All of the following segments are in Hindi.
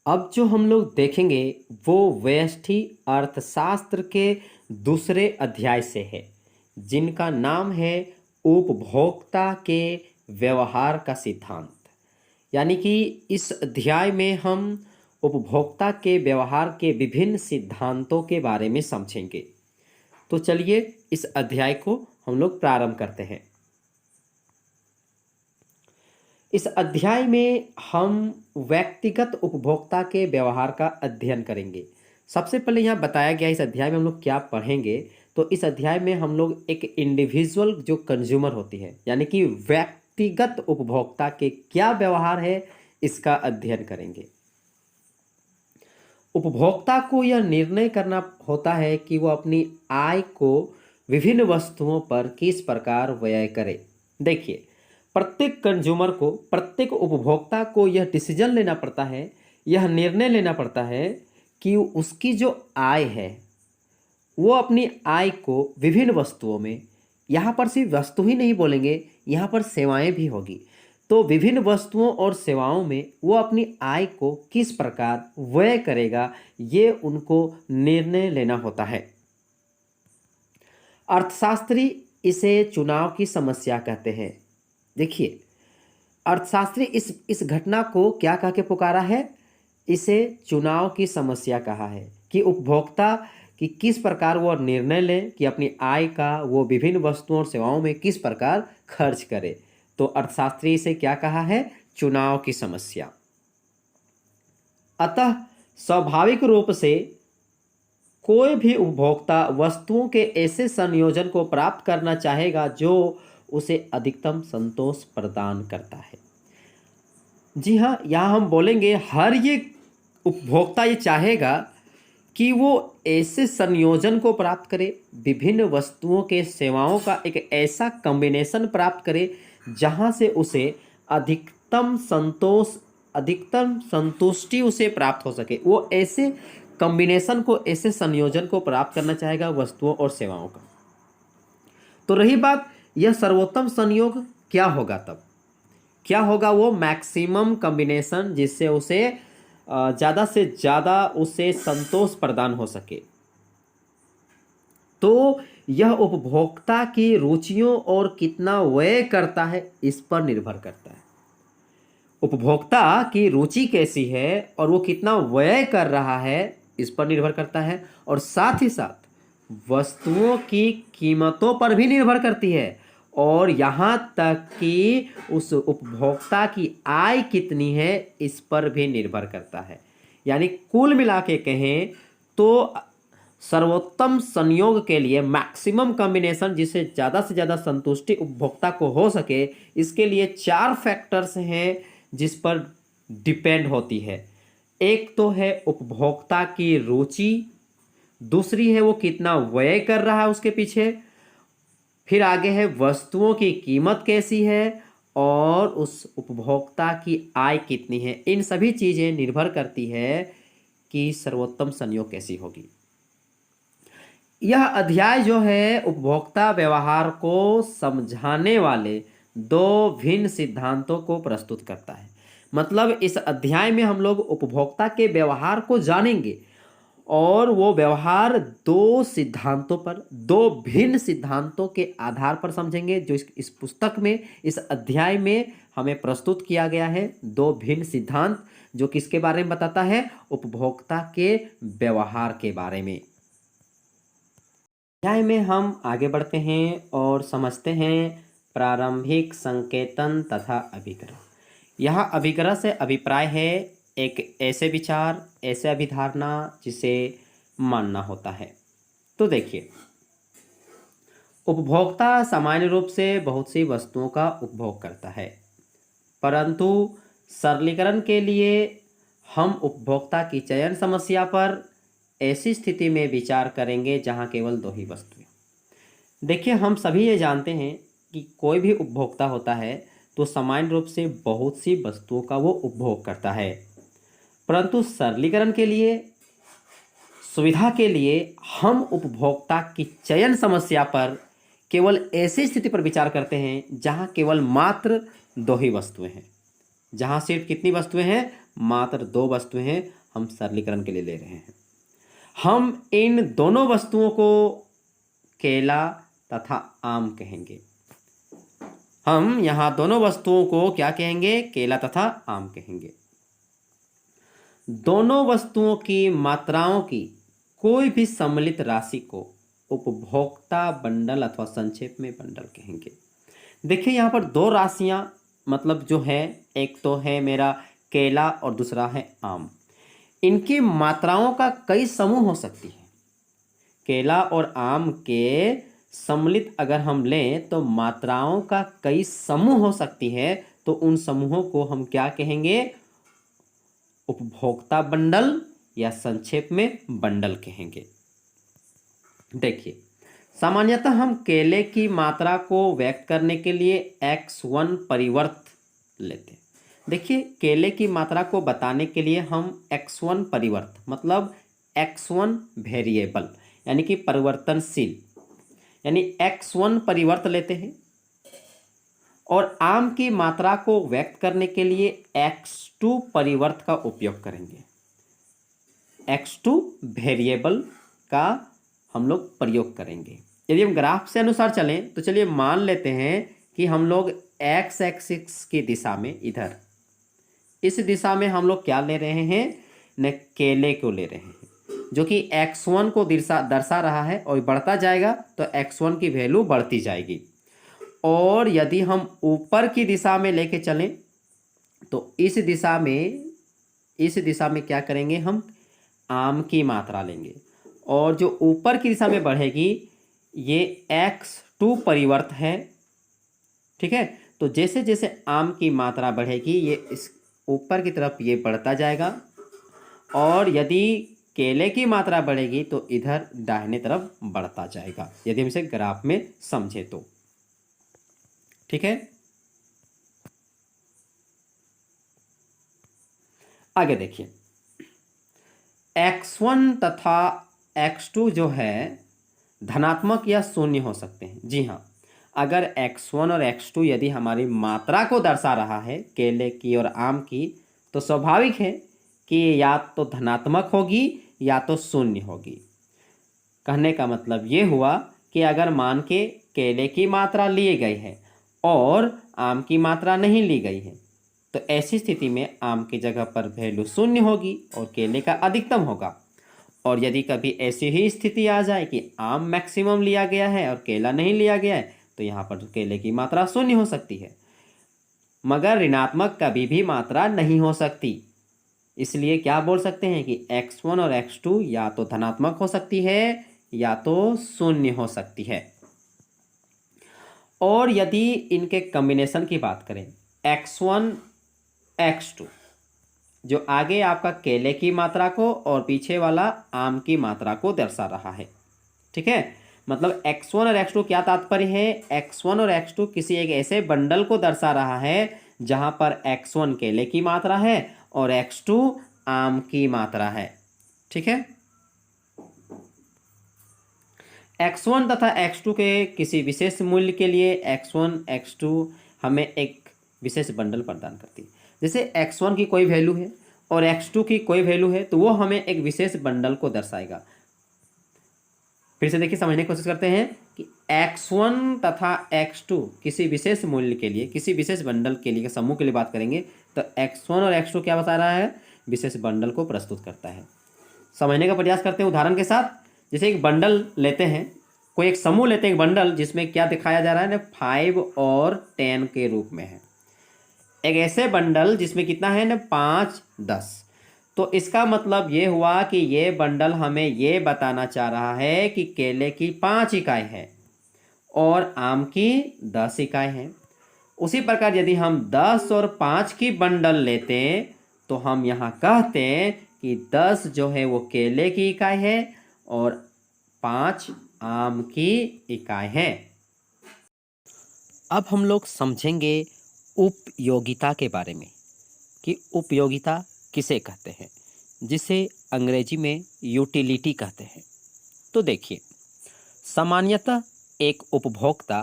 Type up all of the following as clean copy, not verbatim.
अब जो हम लोग देखेंगे वो व्यष्टि अर्थशास्त्र के दूसरे अध्याय से है, जिनका नाम है उपभोक्ता के व्यवहार का सिद्धांत। यानी कि इस अध्याय में हम उपभोक्ता के व्यवहार के विभिन्न सिद्धांतों के बारे में समझेंगे। तो चलिए इस अध्याय को हम लोग प्रारंभ करते हैं। इस अध्याय में हम व्यक्तिगत उपभोक्ता के व्यवहार का अध्ययन करेंगे। सबसे पहले यहाँ बताया गया इस अध्याय में हम लोग क्या पढ़ेंगे। तो इस अध्याय में हम लोग एक इंडिविजुअल जो कंज्यूमर होती है, यानी कि व्यक्तिगत उपभोक्ता के क्या व्यवहार है, इसका अध्ययन करेंगे। उपभोक्ता को यह निर्णय करना होता है कि वो अपनी आय को विभिन्न वस्तुओं पर किस प्रकार व्यय करे। देखिए, प्रत्येक कंज्यूमर को, प्रत्येक उपभोक्ता को यह डिसीजन लेना पड़ता है, यह निर्णय लेना पड़ता है कि उसकी जो आय है वो अपनी आय को विभिन्न वस्तुओं में, यहाँ पर सिर्फ वस्तु ही नहीं बोलेंगे, यहाँ पर सेवाएं भी होगी, तो विभिन्न वस्तुओं और सेवाओं में वो अपनी आय को किस प्रकार व्यय करेगा, ये उनको निर्णय लेना होता है। अर्थशास्त्री इसे चुनाव की समस्या कहते हैं। देखिए, अर्थशास्त्री इस घटना को क्या कह के पुकारा है? इसे चुनाव की समस्या कहा है कि उपभोक्ता कि किस प्रकार वो निर्णय ले कि अपनी आय का वो विभिन्न वस्तुओं और सेवाओं में किस प्रकार खर्च करे। तो अर्थशास्त्री इसे क्या कहा है? चुनाव की समस्या। अतः स्वाभाविक रूप से कोई भी उपभोक्ता वस्तुओं के ऐसे संयोजन को प्राप्त करना चाहेगा जो उसे अधिकतम संतोष प्रदान करता है। जी हाँ, यहाँ हम बोलेंगे हर ये उपभोक्ता ये चाहेगा कि वो ऐसे संयोजन को प्राप्त करे, विभिन्न वस्तुओं के सेवाओं का एक ऐसा कॉम्बिनेशन प्राप्त करे जहाँ से उसे अधिकतम संतुष्टि उसे प्राप्त हो सके। वो ऐसे कॉम्बिनेशन को, ऐसे संयोजन को प्राप्त करना चाहेगा वस्तुओं और सेवाओं का। तो रही बात यह सर्वोत्तम संयोग क्या होगा, तब क्या होगा? वो मैक्सिमम कॉम्बिनेशन जिससे उसे ज़्यादा से ज़्यादा उसे संतोष प्रदान हो सके। तो यह उपभोक्ता की रुचियों और कितना व्यय करता है इस पर निर्भर करता है। उपभोक्ता की रुचि कैसी है और वो कितना व्यय कर रहा है इस पर निर्भर करता है, और साथ ही साथ वस्तुओं की कीमतों पर भी निर्भर करती है, और यहाँ तक कि उस उपभोक्ता की आय कितनी है इस पर भी निर्भर करता है। यानी कुल मिला के कहें तो सर्वोत्तम संयोग के लिए, मैक्सिमम कॉम्बिनेशन जिससे ज़्यादा से ज़्यादा संतुष्टि उपभोक्ता को हो सके, इसके लिए 4 फैक्टर्स हैं जिस पर डिपेंड होती है। एक तो है उपभोक्ता की रुचि, दूसरी है वो कितना व्यय कर रहा है उसके पीछे, फिर आगे है वस्तुओं की कीमत कैसी है, और उस उपभोक्ता की आय कितनी है। इन सभी चीज़ें निर्भर करती है कि सर्वोत्तम संयोग कैसी होगी। यह अध्याय जो है उपभोक्ता व्यवहार को समझाने वाले 2 भिन्न सिद्धांतों को प्रस्तुत करता है। मतलब इस अध्याय में हम लोग उपभोक्ता के व्यवहार को जानेंगे, और वो व्यवहार 2 सिद्धांतों पर, 2 भिन्न सिद्धांतों के आधार पर समझेंगे, जो इस पुस्तक में, इस अध्याय में हमें प्रस्तुत किया गया है। 2 भिन्न सिद्धांत जो किसके बारे में बताता है? उपभोक्ता के व्यवहार के बारे में। अध्याय में हम आगे बढ़ते हैं और समझते हैं प्रारंभिक संकेतन तथा अभिग्रह। यहाँ अभिग्रह से अभिप्राय है एक ऐसे विचार, ऐसे अभिधारणा जिसे मानना होता है। तो देखिए, उपभोक्ता सामान्य रूप से बहुत सी वस्तुओं का उपभोग करता है, परंतु सरलीकरण के लिए हम उपभोक्ता की चयन समस्या पर ऐसी स्थिति में विचार करेंगे जहां केवल 2 ही वस्तुएं। देखिए, हम सभी ये जानते हैं कि कोई भी उपभोक्ता होता है तो सामान्य रूप से बहुत सी वस्तुओं का वो उपभोग करता है, परंतु सरलीकरण के लिए, सुविधा के लिए हम उपभोक्ता की चयन समस्या पर केवल ऐसी स्थिति पर विचार करते हैं जहां केवल मात्र 2 ही वस्तुएं हैं। जहां सिर्फ कितनी वस्तुएं हैं? मात्र 2 वस्तुएं हैं। हम सरलीकरण के लिए ले रहे हैं। हम इन दोनों वस्तुओं को केला तथा आम कहेंगे। हम यहाँ दोनों वस्तुओं को क्या कहेंगे? केला तथा आम कहेंगे। दोनों वस्तुओं की मात्राओं की कोई भी सम्मिलित राशि को उपभोक्ता बंडल अथवा संक्षेप में बंडल कहेंगे। देखिए यहाँ पर दो राशियां मतलब जो है, एक तो है मेरा केला और दूसरा है आम। इनकी मात्राओं का कई समूह हो सकती है। केला और आम के सम्मिलित अगर हम लें तो मात्राओं का कई समूह हो सकती है, तो उन समूहों को हम क्या कहेंगे? उपभोक्ता बंडल या संक्षेप में बंडल कहेंगे। देखिए सामान्यतः हम केले की मात्रा को व्यक्त करने के लिए x1 परिवर्त लेते हैं। देखिए केले की मात्रा को बताने के लिए हम x1 परिवर्त मतलब x1 वेरिएबल यानी कि परिवर्तनशील यानी x1 परिवर्त लेते हैं, और आम की मात्रा को व्यक्त करने के लिए x2 परिवर्त का उपयोग करेंगे। x2 वेरिएबल का हम लोग प्रयोग करेंगे। यदि हम ग्राफ से अनुसार चलें तो चलिए मान लेते हैं कि हम लोग x एक्सिस की दिशा में इधर इस दिशा में हम लोग क्या ले रहे हैं? न केले को ले रहे हैं, जो कि x1 को दर्शा रहा है, और बढ़ता जाएगा तो x1 की वैल्यू बढ़ती जाएगी। और यदि हम ऊपर की दिशा में लेके चलें तो इस दिशा में क्या करेंगे? हम आम की मात्रा लेंगे, और जो ऊपर की दिशा में बढ़ेगी ये x2 परिवर्त है। ठीक है, तो जैसे जैसे आम की मात्रा बढ़ेगी ये इस ऊपर की तरफ ये बढ़ता जाएगा, और यदि केले की मात्रा बढ़ेगी तो इधर दाहिने तरफ बढ़ता जाएगा, यदि हम इसे ग्राफ में समझे तो। ठीक है, आगे देखिए x1 तथा x2 जो है धनात्मक या शून्य हो सकते हैं। जी हाँ, अगर x1 और x2 यदि हमारी मात्रा को दर्शा रहा है केले की और आम की, तो स्वाभाविक है कि या तो धनात्मक होगी या तो शून्य होगी। कहने का मतलब ये हुआ कि अगर मान के केले की मात्रा ली गई है और आम की मात्रा नहीं ली गई है, तो ऐसी स्थिति में आम की जगह पर वैल्यू शून्य होगी और केले का अधिकतम होगा। और यदि कभी ऐसी ही स्थिति आ जाए कि आम मैक्सिमम लिया गया है और केला नहीं लिया गया है, तो यहाँ पर केले की मात्रा शून्य हो सकती है, मगर ऋणात्मक कभी भी मात्रा नहीं हो सकती। इसलिए क्या बोल सकते हैं कि x1 और x2 या तो धनात्मक हो सकती है या तो शून्य हो सकती है। और यदि इनके कॉम्बिनेशन की बात करें x1 x2, जो आगे आपका केले की मात्रा को और पीछे वाला आम की मात्रा को दर्शा रहा है। ठीक है, मतलब x1 और x2 क्या तात्पर्य है? x1 और x2 किसी एक ऐसे बंडल को दर्शा रहा है जहां पर x1 केले की मात्रा है और x2 आम की मात्रा है। ठीक है, x1 तथा x2 के किसी विशेष मूल्य के लिए x1 x2 हमें एक विशेष बंडल प्रदान करती है। जैसे x1 की कोई वैल्यू है और x2 की कोई वैल्यू है, तो वो हमें एक विशेष बंडल को दर्शाएगा। फिर से देखिए, समझने की कोशिश करते हैं कि x1 तथा x2 किसी विशेष मूल्य के लिए, किसी विशेष बंडल के लिए, समूह के लिए बात करेंगे, तो x1 और x2 क्या बता रहा है? विशेष बंडल को प्रस्तुत करता है। समझने का प्रयास करते हैं उदाहरण के साथ। जैसे एक बंडल लेते हैं, कोई एक समूह लेते हैं, एक बंडल जिसमें क्या दिखाया जा रहा है ना, 5 और 10 के रूप में है। एक ऐसे बंडल जिसमें कितना है ना, 5 10। तो इसका मतलब ये हुआ कि ये बंडल हमें ये बताना चाह रहा है कि केले की 5 इकाई है और आम की 10 इकाई है। उसी प्रकार यदि हम 10 और 5 की बंडल लेते तो हम यहाँ कहते हैं कि 10 जो है वो केले की इकाई है और 5 आम की इकाई है। अब हम लोग समझेंगे उपयोगिता के बारे में कि उपयोगिता किसे कहते हैं, जिसे अंग्रेजी में यूटिलिटी कहते हैं। तो देखिए, सामान्यतः एक उपभोक्ता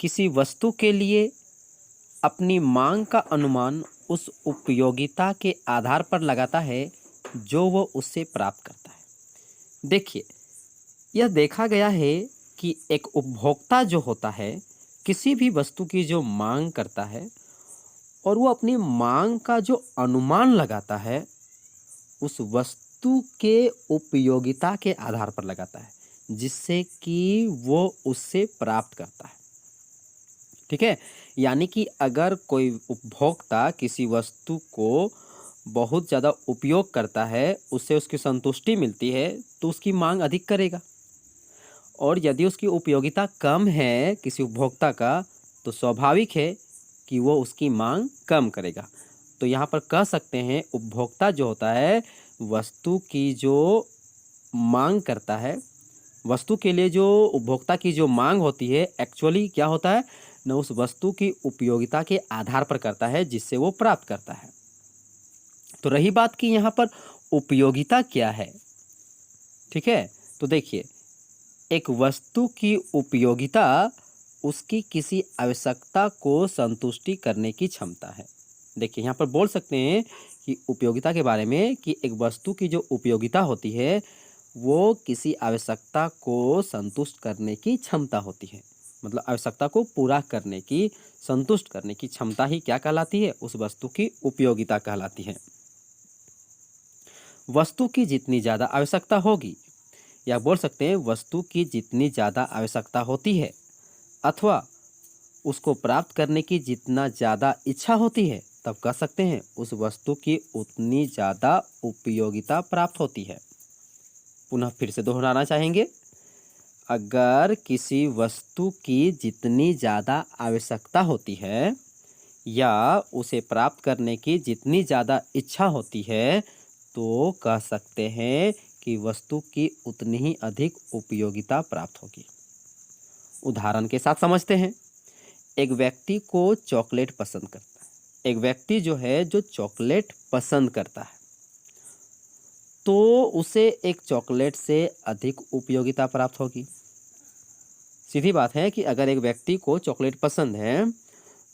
किसी वस्तु के लिए अपनी मांग का अनुमान उस उपयोगिता के आधार पर लगाता है जो वो उससे प्राप्त करता है। देखिए, यह देखा गया है कि एक उपभोक्ता जो होता है किसी भी वस्तु की जो मांग करता है और वो अपनी मांग का जो अनुमान लगाता है उस वस्तु के उपयोगिता के आधार पर लगाता है, जिससे कि वो उससे प्राप्त करता है। ठीक है, यानी कि अगर कोई उपभोक्ता किसी वस्तु को बहुत ज़्यादा उपयोग करता है, उससे उसकी संतुष्टि मिलती है, तो उसकी मांग अधिक करेगा। और यदि उसकी उपयोगिता कम है किसी उपभोक्ता का, तो स्वाभाविक है कि वो उसकी मांग कम करेगा। तो यहाँ पर कह सकते हैं उपभोक्ता जो होता है वस्तु की जो मांग करता है, वस्तु के लिए जो उपभोक्ता की जो मांग होती है एक्चुअली क्या होता है न, उस वस्तु की उपयोगिता के आधार पर करता है जिससे वो प्राप्त करता है। तो रही बात कि यहाँ पर उपयोगिता क्या है। ठीक है, तो देखिए, एक वस्तु की उपयोगिता उसकी किसी आवश्यकता को संतुष्टि करने की क्षमता है। देखिए, यहाँ पर बोल सकते हैं कि उपयोगिता के बारे में कि एक वस्तु की जो उपयोगिता होती है वो किसी आवश्यकता को संतुष्ट करने की क्षमता होती है। मतलब आवश्यकता को पूरा करने की, संतुष्ट करने की क्षमता ही क्या कहलाती है, उस वस्तु की उपयोगिता कहलाती है। वस्तु की जितनी ज़्यादा आवश्यकता होगी, या बोल सकते हैं वस्तु की जितनी ज़्यादा आवश्यकता होती है अथवा उसको प्राप्त करने की जितना ज़्यादा इच्छा होती है, तब कह सकते हैं उस वस्तु की उतनी ज़्यादा उपयोगिता प्राप्त होती है। पुनः फिर से दोहराना चाहेंगे, अगर किसी वस्तु की जितनी ज़्यादा आवश्यकता होती है या उसे प्राप्त करने की जितनी ज़्यादा इच्छा होती है, तो कह सकते हैं कि वस्तु की उतनी ही अधिक उपयोगिता प्राप्त होगी। उदाहरण के साथ समझते हैं। एक व्यक्ति को चॉकलेट पसंद करता है। एक व्यक्ति जो है जो चॉकलेट पसंद करता है, तो उसे एक चॉकलेट से अधिक उपयोगिता प्राप्त होगी। सीधी बात है कि अगर एक व्यक्ति को चॉकलेट पसंद है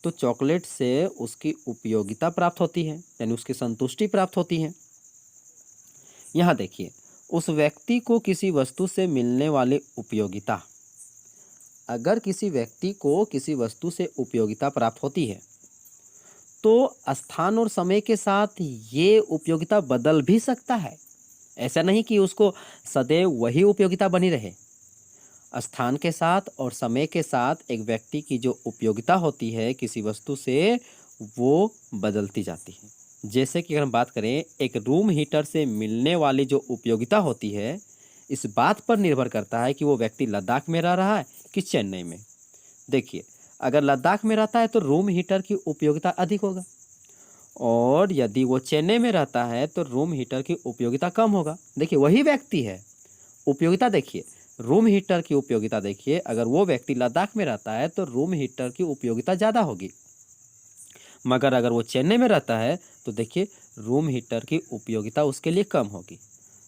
तो चॉकलेट से उसकी उपयोगिता प्राप्त होती है, यानी उसकी संतुष्टि प्राप्त होती है। यहाँ देखिए, उस व्यक्ति को किसी वस्तु से मिलने वाली उपयोगिता, अगर किसी व्यक्ति को किसी वस्तु से उपयोगिता प्राप्त होती है तो स्थान और समय के साथ ये उपयोगिता बदल भी सकता है। ऐसा नहीं कि उसको सदैव वही उपयोगिता बनी रहे। स्थान के साथ और समय के साथ एक व्यक्ति की जो उपयोगिता होती है किसी वस्तु से, वो बदलती जाती है। जैसे कि अगर हम बात करें, एक रूम हीटर से मिलने वाली जो उपयोगिता होती है इस बात पर निर्भर करता है कि वो व्यक्ति लद्दाख में रह रहा है कि चेन्नई में। देखिए, अगर लद्दाख में रहता है तो रूम हीटर की उपयोगिता अधिक होगा, और यदि वो चेन्नई में रहता है तो रूम हीटर की उपयोगिता कम होगा। देखिए, वही व्यक्ति है, उपयोगिता देखिए, रूम हीटर की उपयोगिता देखिए, अगर वो व्यक्ति लद्दाख में रहता है तो रूम हीटर की उपयोगिता ज़्यादा होगी, मगर अगर वो चेन्नई में रहता है तो देखिए रूम हीटर की उपयोगिता उसके लिए कम होगी।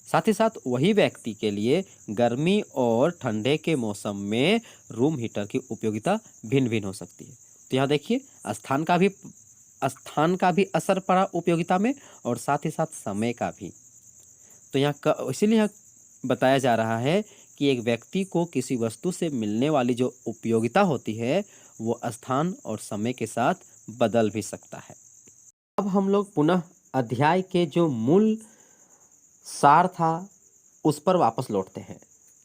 साथ ही साथ वही व्यक्ति के लिए गर्मी और ठंडे के मौसम में रूम हीटर की उपयोगिता भिन्न भिन्न हो सकती है। तो यहाँ देखिए, स्थान का भी असर पड़ा उपयोगिता में, और साथ ही साथ समय का भी। तो यहाँ इसीलिए यहाँ बताया जा रहा है कि एक व्यक्ति को किसी वस्तु से मिलने वाली जो उपयोगिता होती है वो स्थान और समय के साथ बदल भी सकता है। अब हम लोग पुनः अध्याय के जो मूल सार था उस पर वापस लौटते हैं।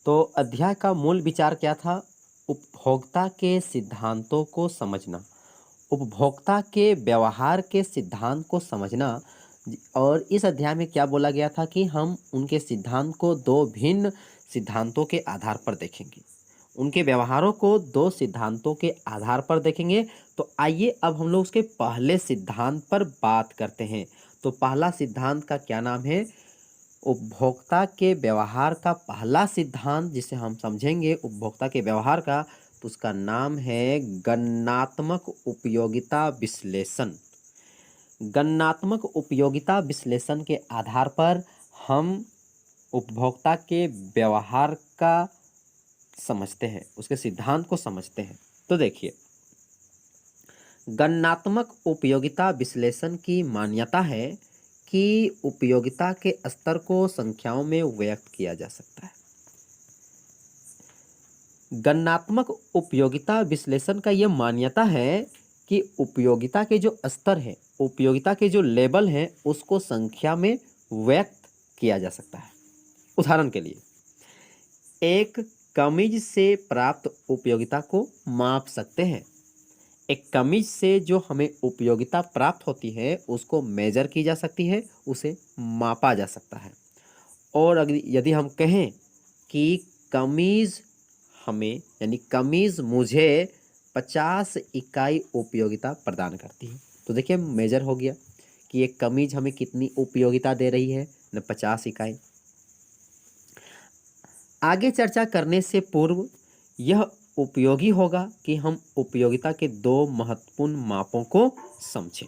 तो अध्याय का मूल विचार क्या था? उपभोक्ता के सिद्धांतों को समझना, उपभोक्ता के व्यवहार के सिद्धांत को समझना। और इस अध्याय में क्या बोला गया था कि हम उनके सिद्धांत को दो भिन्न सिद्धांतों के आधार पर देखेंगे, उनके व्यवहारों को दो सिद्धांतों के आधार पर देखेंगे। तो आइए अब हम लोग उसके पहले सिद्धांत पर बात करते हैं। तो पहला सिद्धांत का क्या नाम है? उपभोक्ता के व्यवहार का पहला सिद्धांत जिसे हम समझेंगे उपभोक्ता के व्यवहार का, तो उसका नाम है गणनात्मक उपयोगिता विश्लेषण। गणनात्मक उपयोगिता विश्लेषण के आधार पर हम उपभोक्ता के व्यवहार का समझते हैं, उसके सिद्धांत को समझते हैं। तो देखिए, गणनात्मक उपयोगिता विश्लेषण की मान्यता है कि उपयोगिता के स्तर को संख्याओं में व्यक्त किया जा सकता है। गणनात्मक उपयोगिता विश्लेषण का यह मान्यता है कि उपयोगिता के जो स्तर हैं, उपयोगिता के जो लेवल हैं, उसको संख्या में व्यक्त किया जा सकता है। उदाहरण के लिए, एक कमीज से प्राप्त उपयोगिता को माप सकते हैं। एक कमीज से जो हमें उपयोगिता प्राप्त होती है उसको मेजर की जा सकती है, उसे मापा जा सकता है। और अगर यदि हम कहें कि कमीज हमें यानी कमीज मुझे 50 इकाई उपयोगिता प्रदान करती है, तो देखिए मेजर हो गया कि एक कमीज हमें कितनी उपयोगिता दे रही है न 50 इकाई। आगे चर्चा करने से पूर्व यह उपयोगी होगा कि हम उपयोगिता के दो महत्वपूर्ण मापों को समझें।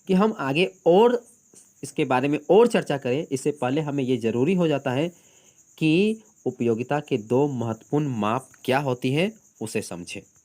कि हम आगे और इसके बारे में और चर्चा करें, इससे पहले हमें ये ज़रूरी हो जाता है कि उपयोगिता के दो महत्वपूर्ण माप क्या होती हैं उसे समझें।